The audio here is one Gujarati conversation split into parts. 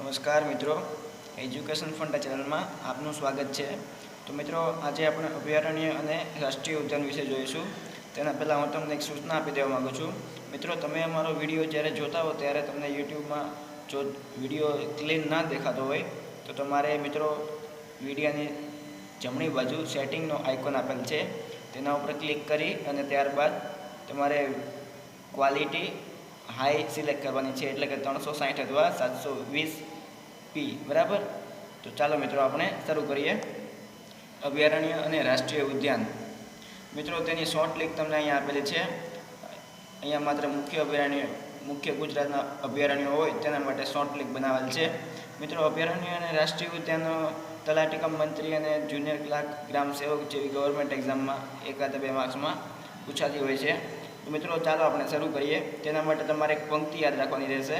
નમસ્કાર મિત્રો, એજ્યુકેશન ફંડા ચેનલમાં આપનું સ્વાગત છે। તો મિત્રો, આજે આપણે અભયારણ્ય અને રાષ્ટ્રીય ઉદ્યાન વિશે જોઈશું। તેના પહેલાં હું તમને એક સૂચના આપી દેવા માગું છું। મિત્રો, તમે અમારો વિડીયો જ્યારે જોતા હો ત્યારે તમને યુટ્યુબમાં જો વિડીયો ક્લીન ના દેખાતો હોય તો તમારે મિત્રો વિડીયોની જમણી બાજુ સેટિંગનો આઇકોન આપેલ છે, તેના ઉપર ક્લિક કરી અને ત્યારબાદ તમારે ક્વોલિટી હાઈ સિલેક્ટ કરવાની છે, એટલે કે 360 અથવા 720p બરાબર। તો ચાલો મિત્રો આપણે શરૂ કરીએ। અભયારણ્ય અને રાષ્ટ્રીય ઉદ્યાન મિત્રો, તેની શોર્ટ લિંક તમને અહીંયા આપેલી છે। અહીંયા માત્ર મુખ્ય ગુજરાતના અભયારણ્યો હોય તેના માટે શોર્ટ લિંક બનાવેલ છે। મિત્રો, અભયારણ્ય અને રાષ્ટ્રીય ઉદ્યાન તલાટી કમ મંત્રી અને જુનિયર ક્લાર્ક ગ્રામ સેવક જેવી ગવર્મેન્ટ એક્ઝામમાં 1 2 માર્ક્સમાં પૂછાતી હોય છે। તો મિત્રો ચાલો આપણે શરૂ કરીએ। તેના માટે તમારે એક પંક્તિ યાદ રાખવાની રહેશે।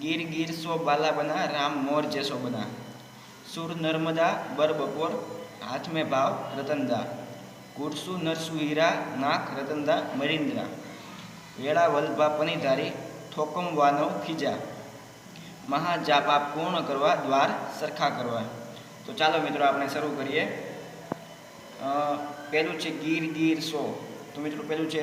ગીર ગીર સો બાલા બના, રામ મોર જેસો બના, સુર નર્મદા બર બપોર, હાથ में भाव रतनदा, गुड़सु नरसु हीरा, नाक रतनदा मरिंद्रा, वेड़ा वल्भा पनीधारी, ठोकम वानव खीजा, महाजापा पूर्ण करवा, द्वार सरखा करवा। तो चलो मित्रों આપણે શરૂ કરીએ। પહેલું છે ગીર ગીર સો। તો મિત્રો પહેલું છે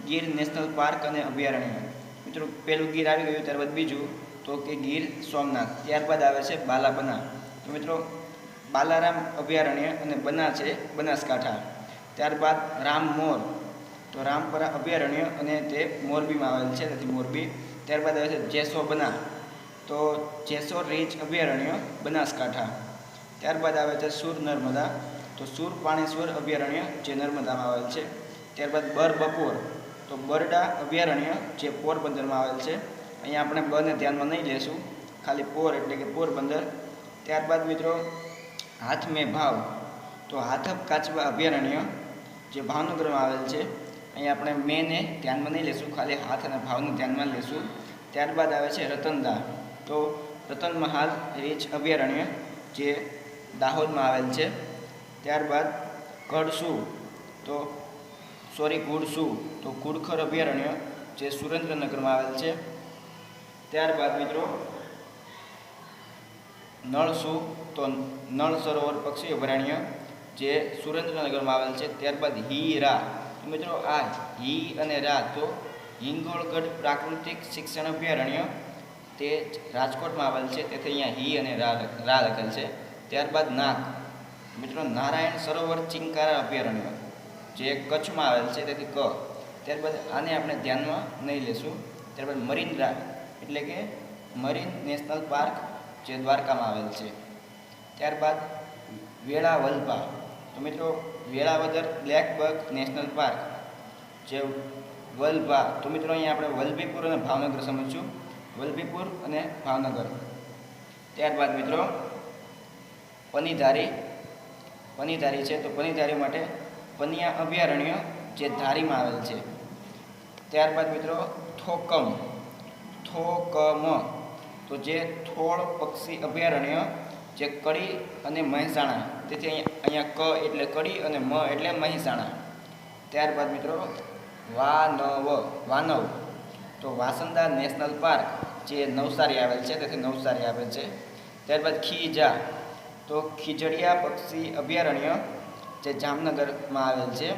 ગીર નેશનલ પાર્ક અને અભયારણ્ય। મિત્રો પહેલું ગીર આવી ગયું, ત્યારબાદ બીજું તો કે ગીર સોમનાથ, ત્યારબાદ આવે છે બાલા બના। તો મિત્રો બાલારામ અભયારણ્ય અને બના છે બનાસકાંઠા। ત્યારબાદ રામ મોર, તો રામપરા અભયારણ્ય અને તે મોરબીમાં આવેલ છે, તેથી મોરબી। ત્યારબાદ આવે છે જેસો બના, તો જેસો રીચ અભયારણ્ય બનાસકાંઠા। ત્યારબાદ આવે છે સુર નર્મદા, તો સુર પાણેશ્વર અભયારણ્ય જે નર્મદામાં આવેલ છે। ત્યારબાદ બર બપોર, તો બરડા અભયારણ્ય જે પોરબંદરમાં આવેલ છે। અહીંયા આપણે બને ધ્યાનમાં નહીં લેશું, ખાલી પોર એટલે કે પોરબંદર। ત્યારબાદ મિત્રો હાથ મેં ભાવ, તો હાથપ કાચબા અભયારણ્ય જે ભાવનગરમાં આવેલ છે। અહીંયા આપણે મેને ધ્યાનમાં નહીં લેશું, ખાલી હાથ અને ભાવને ધ્યાનમાં લેશું। ત્યારબાદ આવે છે રતનદા, તો રતન મહાલ રીચ અભયારણ્ય જે દાહોદમાં આવેલ છે। ત્યારબાદ ઘડસુ, તો ગુડસુ, તો ગુડખર અભયારણ્ય જે સુરેન્દ્રનગરમાં આવેલ છે। ત્યારબાદ મિત્રો નળસુ, તો નળ સરોવર પક્ષી અભયારણ્ય જે સુરેન્દ્રનગરમાં આવેલ છે। ત્યારબાદ હીરા, તો મિત્રો આ હી અને રા, તો હિંગોળગઢ પ્રાકૃતિક શિક્ષણ અભયારણ્ય તે રાજકોટમાં આવેલ છે, તેથી અહીંયા હી અને રા લખેલ છે। ત્યારબાદ નાક, મિત્રો નારાયણ સરોવર ચિંકારા અભયારણ્ય જે કચ્છમાં આવેલ છે, તેથી ક। ત્યારબાદ આને આપણે ધ્યાનમાં નહીં લેશું। ત્યારબાદ મરિન્દ્રા એટલે કે મરીન નેશનલ પાર્ક જે દ્વારકામાં આવેલ છે। ત્યારબાદ વેળાવલ્ભા, તો મિત્રો વેળાવદર બ્લેકબક નેશનલ પાર્ક જે વલ્ભા, તો મિત્રો અહીંયા આપણે વલ્ભીપુર અને ભાવનગર સમજશું, વલ્ભીપુર અને ભાવનગર। ત્યારબાદ મિત્રો પનીધારી છે, તો પનીધારી માટે પનિયા અભયારણ્ય જે ધારીમાં આવેલ છે। ત્યારબાદ મિત્રો થોકમ, તો જે થોળ પક્ષી અભયારણ્ય જે કડી અને મહેસાણા, તેથી અહીંયા ક એટલે કડી અને મ એટલે મહેસાણા। ત્યારબાદ મિત્રો વાનવ, તો વાસંદા નેશનલ પાર્ક જે નવસારી આવેલ છે, તેથી નવસારી આવેલ છે। ત્યારબાદ ખીજા, તો ખીજડીયા પક્ષી અભયારણ્ય જે જામનગરમાં આવેલ છે।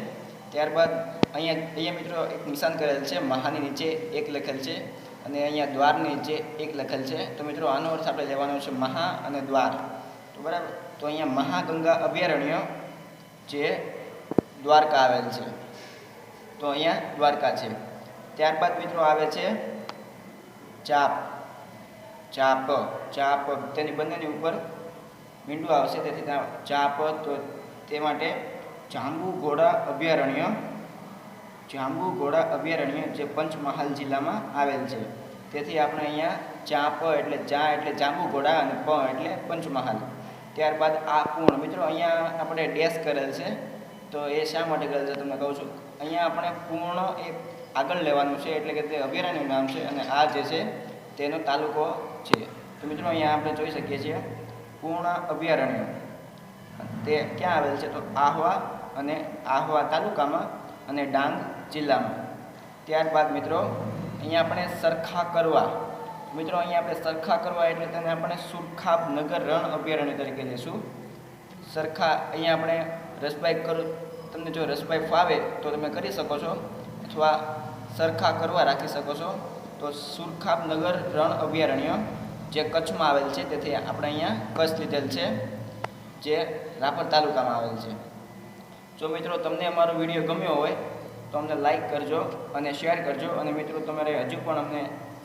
ત્યારબાદ અહીંયા મિત્રો એક નિશાન કરેલ છે, મહાની નીચે એક લખેલ છે અને અહીંયા દ્વારની નીચે એક લખેલ છે। તો મિત્રો આનો અર્થ આપણે લેવાનો છે મહા અને દ્વાર, તો બરાબર। તો અહીંયા મહાગંગા અભયારણ્ય જે દ્વારકા આવેલ છે, તો અહીંયા દ્વારકા છે। ત્યારબાદ મિત્રો આવે છે ચાપ, તેની બંનેની ઉપર મીંડું આવશે, તેથી ત્યાં ચાપ, તો તે માટે જાંબુઘોડા અભયારણ્ય જે પંચમહાલ જિલ્લામાં આવેલ છે, તેથી આપણે અહીંયા ચાપ એટલે જાંબુઘોડા અને પ એટલે પંચમહાલ। ત્યારબાદ આ પૂર્ણ, મિત્રો અહીંયા આપણે ડેશ કરેલ છે, તો એ શા માટે કરેલ છે તમને કહું છું। અહીંયા આપણે પૂર્ણ એ આગળ લેવાનું છે, એટલે કે તે અભયારણ્યનું નામ છે અને આ જે છે તેનો તાલુકો છે। તો મિત્રો અહીંયા આપણે જોઈ શકીએ છીએ પૂર્ણ અભયારણ્ય તે ક્યાં આવેલ છે, તો આહવા તાલુકામાં અને ડાંગ જિલ્લામાં। ત્યારબાદ મિત્રો અહીંયા આપણે સરખા કરવા, મિત્રો અહીંયા આપણે સરખા કરવા એટલે તેને આપણે સુરખાબ નગર રણ અભયારણ્ય તરીકે લઈશું. સરખા અહીંયા આપણે રસભાઈ તમને જો રસભાઈ ફાવે તો તમે કરી શકો છો, અથવા સરખા કરવા રાખી શકો છો. તો સુરખાબ નગર રણ અભયારણ્ય જે કચ્છમાં આવેલ છે, તેથી આપણે અહીંયા કચ્છ લીધેલ છે, જે રાપર તાલુકામાં આવેલ છે. જો મિત્રો તમને અમારો વિડીયો ગમ્યો હોય તો અમને લાઈક કરજો અને શેર કરજો. અને મિત્રો તમારે હજુ પણ અમને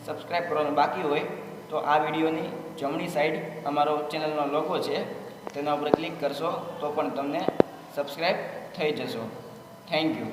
સબસ્ક્રાઈબ કરવાનું બાકી હોય તો આ વિડીયોની જમણી સાઈડ અમારો ચેનલનો લોગો છે, તેના ઉપર ક્લિક કરશો તો પણ તમને સબસ્ક્રાઈબ થઈ જશો. Thank you.